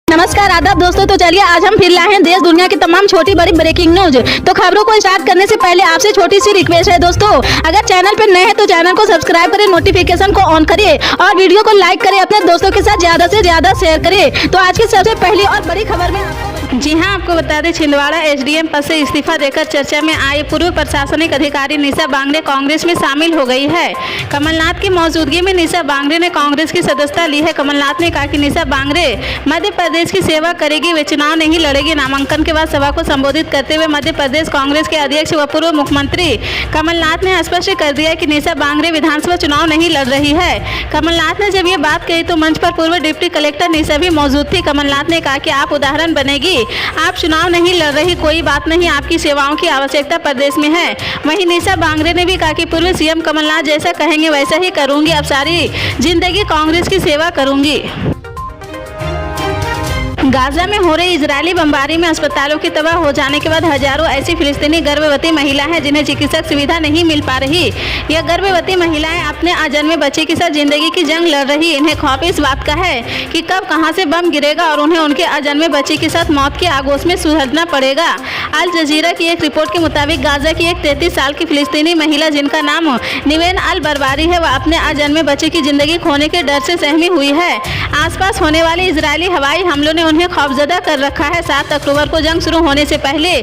नमस्कार आदाब दोस्तों। तो चलिए आज हम फिर लाए हैं देश दुनिया की तमाम छोटी बड़ी ब्रेकिंग न्यूज। तो खबरों को स्टार्ट करने से पहले आपसे छोटी सी रिक्वेस्ट है दोस्तों, अगर चैनल पर नए हैं तो चैनल को सब्सक्राइब करें, नोटिफिकेशन को ऑन करिए और वीडियो को लाइक करें, अपने दोस्तों के साथ ज्यादा से ज्यादा शेयर करें। तो आज की सबसे पहली और बड़ी खबर में जी हाँ, आपको बता दें, छिंदवाड़ा एसडीएम पद से इस्तीफा देकर चर्चा में आई पूर्व प्रशासनिक अधिकारी निशा बांगड़े कांग्रेस में शामिल हो गई है। कमलनाथ की मौजूदगी में निशा बांगड़े ने कांग्रेस की सदस्यता ली है। कमलनाथ ने कहा कि निशा बांगड़े मध्य प्रदेश की सेवा करेगी, वे चुनाव नहीं लड़ेगी। नामांकन के बाद सभा को संबोधित करते हुए मध्य प्रदेश कांग्रेस के अध्यक्ष व पूर्व मुख्यमंत्री कमलनाथ ने स्पष्ट कर दिया कि निशा बांगड़े विधानसभा चुनाव नहीं लड़ रही है। कमलनाथ ने जब ये बात कही तो मंच पर पूर्व डिप्टी कलेक्टर निशा भी मौजूद थी। कमलनाथ ने कहा कि आप उदाहरण बनेगी, आप चुनाव नहीं लड़ रही, कोई बात नहीं, आपकी सेवाओं की आवश्यकता प्रदेश में है। वहीं निशा बांगड़े ने भी कहा कि पूर्व सीएम कमलनाथ जैसा कहेंगे वैसा ही करूंगी, अब सारी जिंदगी कांग्रेस की सेवा करूंगी। गाजा में हो रही इजरायली बमबारी में अस्पतालों की तबाह हो जाने के बाद हजारों ऐसी फिलिस्तीनी गर्भवती महिला हैं जिन्हें चिकित्सक सुविधा नहीं मिल पा रही। यह गर्भवती महिलाएं अपने अजन्मे बच्चे के साथ जिंदगी की जंग लड़ रही। इन्हें खौफ इस बात का है कि कब कहां से बम गिरेगा और उन्हें उनके अजन्मे बच्चे के साथ मौत के आगोश में सुलझना पड़ेगा। अल जजीरा की एक रिपोर्ट के मुताबिक गाजा की एक 33 साल की फिलिस्तीनी महिला जिनका नाम निवेन अल बरबारी है, वह अपने अजन्मे बच्चे की जिंदगी खोने के डर से सहमी हुई है। आसपास होने वाले इजरायली हवाई हमलों ने उन्हें खौफजदा कर रखा है। 7 अक्टूबर को जंग शुरू होने से पहले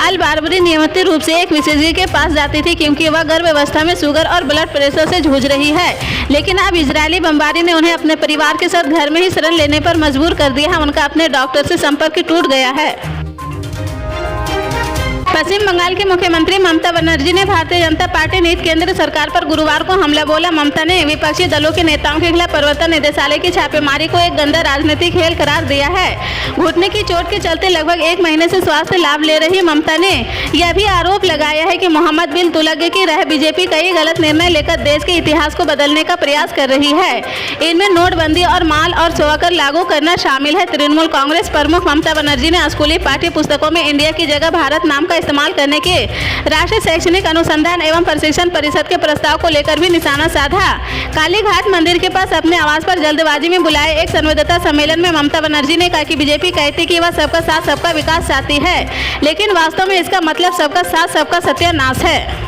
अल बारबरी नियमित रूप से एक विशेषज्ञ के पास जाती थी क्योंकि वह गर्भावस्था में शुगर और ब्लड प्रेशर से जूझ रही है। लेकिन अब इजरायली बमबारी ने उन्हें अपने परिवार के साथ घर में ही शरण लेने पर मजबूर कर दिया है। उनका अपने डॉक्टर से संपर्क टूट गया है। पश्चिम बंगाल के मुख्यमंत्री ममता बनर्जी ने भारतीय जनता पार्टी नीति केंद्र सरकार पर गुरुवार को हमला बोला। ममता ने विपक्षी दलों के नेताओं के खिलाफ प्रवर्तन निदेशालय की छापेमारी को एक गंदा राजनीतिक खेल करार दिया है। घुटने की चोट के चलते लगभग 1 महीने से स्वास्थ्य लाभ ले रही ममता ने यह भी आरोप लगाया है कि मोहम्मद बिन तुगलक की रह बीजेपी कई गलत निर्णय लेकर देश के इतिहास को बदलने का प्रयास कर रही है। इनमें नोटबंदी और माल और सेवाकर लागू करना शामिल है। तृणमूल कांग्रेस प्रमुख ममता बनर्जी ने स्कूली पाठ्य पुस्तकों में इंडिया की जगह भारत नाम का इस्तेमाल करने के राष्ट्रीय शैक्षणिक अनुसंधान एवं प्रशिक्षण परिषद के प्रस्ताव को लेकर भी निशाना साधा। कालीघाट मंदिर के पास अपने आवास पर जल्दबाजी में बुलाए एक संवाददाता सम्मेलन में ममता बनर्जी ने कहा कि बीजेपी कहती कि वह सबका साथ सबका विकास चाहती है, लेकिन वास्तव में इसका मतलब सबका साथ सबका सत्यानाश है।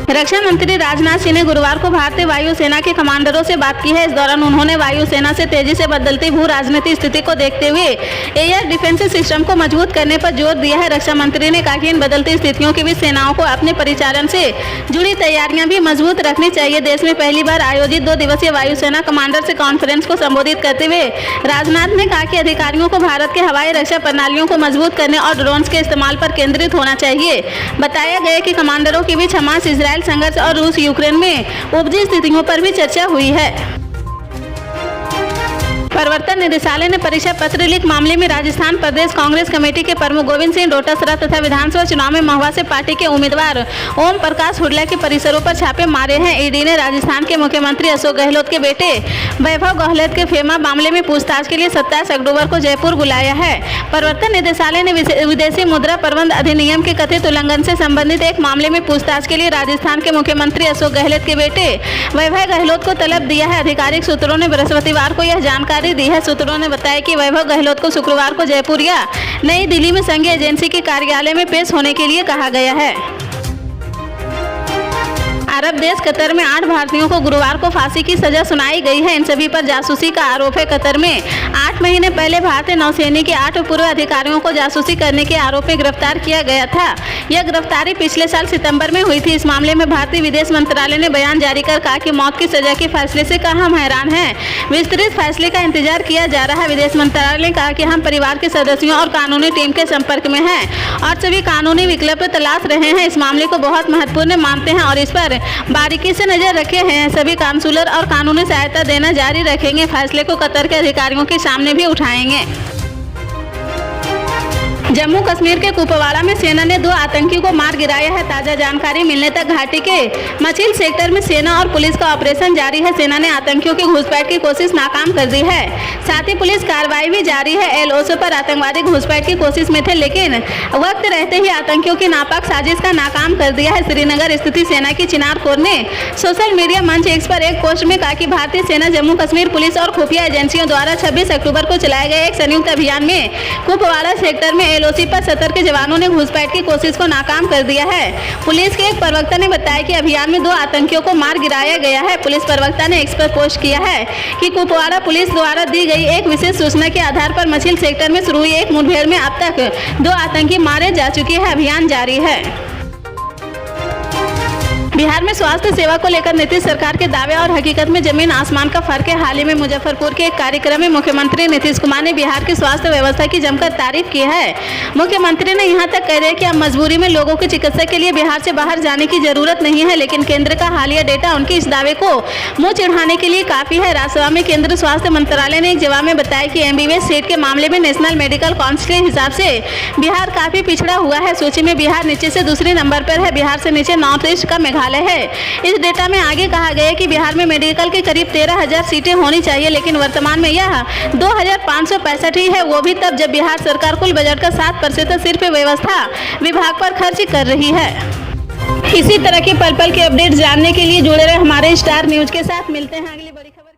रक्षा मंत्री राजनाथ सिंह ने गुरुवार को भारतीय वायुसेना के कमांडरों से बात की है। इस दौरान उन्होंने वायुसेना से तेजी से बदलती भू राजनीतिक स्थिति को देखते हुए एयर डिफेंस सिस्टम को मजबूत करने पर जोर दिया है। रक्षा मंत्री ने कहा कि इन बदलती स्थितियों के बीच सेनाओं को अपने परिचालन से जुड़ी तैयारियां भी मजबूत रखनी चाहिए। देश में पहली बार आयोजित 2 दिवसीय वायुसेना कमांडर से कॉन्फ्रेंस को संबोधित करते हुए राजनाथ ने कहा कि अधिकारियों को भारत के हवाई रक्षा प्रणालियों को मजबूत करने और ड्रोन्स के इस्तेमाल पर केंद्रित होना चाहिए। बताया गया कि कमांडरों के बीच हमास इजरायल संघर्ष और रूस यूक्रेन में उपजी स्थितियों पर भी चर्चा हुई है। प्रवर्तन निदेशालय ने परीक्षा पत्र लीक मामले में राजस्थान प्रदेश कांग्रेस कमेटी के प्रमुख गोविंद सिंह डोटासरा तथा विधानसभा चुनाव में महुआ से पार्टी के उम्मीदवार ओम प्रकाश हुड्डा के परिसरों पर छापे मारे हैं। ईडी ने राजस्थान के मुख्यमंत्री अशोक गहलोत के बेटे वैभव गहलोत के फेमा मामले में पूछताछ के लिए 27 अक्टूबर को जयपुर बुलाया है। प्रवर्तन निदेशालय ने विदेशी मुद्रा प्रबंध अधिनियम के कथित उल्लंघन से संबंधित एक मामले में पूछताछ के लिए राजस्थान के मुख्यमंत्री अशोक गहलोत के बेटे वैभव गहलोत को तलब दिया है। आधिकारिक सूत्रों ने बृहस्पतिवार को यह जानकारी दी है। सूत्रों ने बताया कि वैभव गहलोत को शुक्रवार को जयपुर या नई दिल्ली में संघीय एजेंसी के कार्यालय में पेश होने के लिए कहा गया है। अरब देश कतर में 8 भारतीयों को गुरुवार को फांसी की सजा सुनाई गई है। इन सभी पर जासूसी का आरोप है। कतर में 8 महीने पहले भारतीय नौसेना के 8 पूर्व अधिकारियों को जासूसी करने के आरोप में गिरफ्तार किया गया था। यह गिरफ्तारी पिछले साल सितंबर में हुई थी। इस मामले में भारतीय विदेश मंत्रालय ने बयान जारी कर कहा कि मौत की सजा के फैसले से हम हैरान हैं। विस्तृत फैसले का इंतजार किया जा रहा है। विदेश मंत्रालय ने कहा कि हम परिवार के सदस्यों और कानूनी टीम के संपर्क में हैं और सभी कानूनी विकल्प तलाश रहे हैं। इस मामले को बहुत महत्वपूर्ण मानते हैं और इस पर बारीकी से नजर रखे हैं। सभी काउंसलर और कानूनी सहायता देना जारी रखेंगे। फैसले को कतर के अधिकारियों के सामने भी उठाएंगे। जम्मू कश्मीर के कुपवाड़ा में सेना ने 2 आतंकियों को मार गिराया है। ताजा जानकारी मिलने तक घाटी के मचिल सेक्टर में सेना और पुलिस का ऑपरेशन जारी है। सेना ने आतंकियों की घुसपैठ की कोशिश नाकाम कर दी है। साथ ही पुलिस कार्रवाई भी जारी है। एलओसी पर आतंकवादी घुसपैठ की कोशिश में थे, लेकिन वक्त रहते ही आतंकियों की नापाक साजिश का नाकाम कर दिया है। श्रीनगर स्थित सेना की चिनार कोर ने सोशल मीडिया मंच एक्स पर एक पोस्ट में कहा कि भारतीय सेना जम्मू कश्मीर पुलिस और खुफिया एजेंसियों द्वारा 26 अक्टूबर को चलाए गए एक संयुक्त अभियान में कुपवाड़ा सेक्टर में एलओसी पर सतर्क जवानों ने घुसपैठ की कोशिश को नाकाम कर दिया है। पुलिस के एक प्रवक्ता ने बताया कि अभियान में 2 आतंकियों को मार गिराया गया है। पुलिस प्रवक्ता ने एक्स पर पोस्ट किया है कि कुपवाड़ा पुलिस द्वारा दी गई एक विशेष सूचना के आधार पर मचिल सेक्टर में शुरू हुई एक मुठभेड़ में अब तक 2 आतंकी मारे जा चुके हैं। अभियान जारी है। बिहार में स्वास्थ्य सेवा को लेकर नीतीश सरकार के दावे और हकीकत में जमीन आसमान का फर्क है। हाल ही में मुजफ्फरपुर के एक कार्यक्रम में मुख्यमंत्री नीतीश कुमार ने बिहार की स्वास्थ्य व्यवस्था की जमकर तारीफ की है। मुख्यमंत्री ने यहां तक कह दिया कि अब मजबूरी में लोगों की चिकित्सा के लिए बिहार से बाहर जाने की जरूरत नहीं है, लेकिन केंद्र का हालिया डेटा उनके इस दावे को मुंह चिढ़ाने के लिए काफी है। राज्यसभा में केंद्रीय स्वास्थ्य मंत्रालय ने एक जवाब में बताया कि एमबीबीएस सीट के मामले में नेशनल मेडिकल काउंसिल के हिसाब से बिहार काफी पिछड़ा हुआ है। सूची में बिहार नीचे से दूसरे नंबर पर है। बिहार से नीचे नॉर्थ ईस्ट का मेघालय है। इस डेटा में आगे कहा गया है कि बिहार में मेडिकल की करीब 13,000 सीटें होनी चाहिए, लेकिन वर्तमान में यह 2,565 ही है, वो भी तब जब बिहार सरकार कुल बजट का 7% सिर्फ व्यवस्था विभाग पर खर्च कर रही है। इसी तरह की पल पल के अपडेट जानने के लिए जुड़े रहे हमारे स्टार न्यूज के साथ। मिलते हैं अगली बड़ी खबर।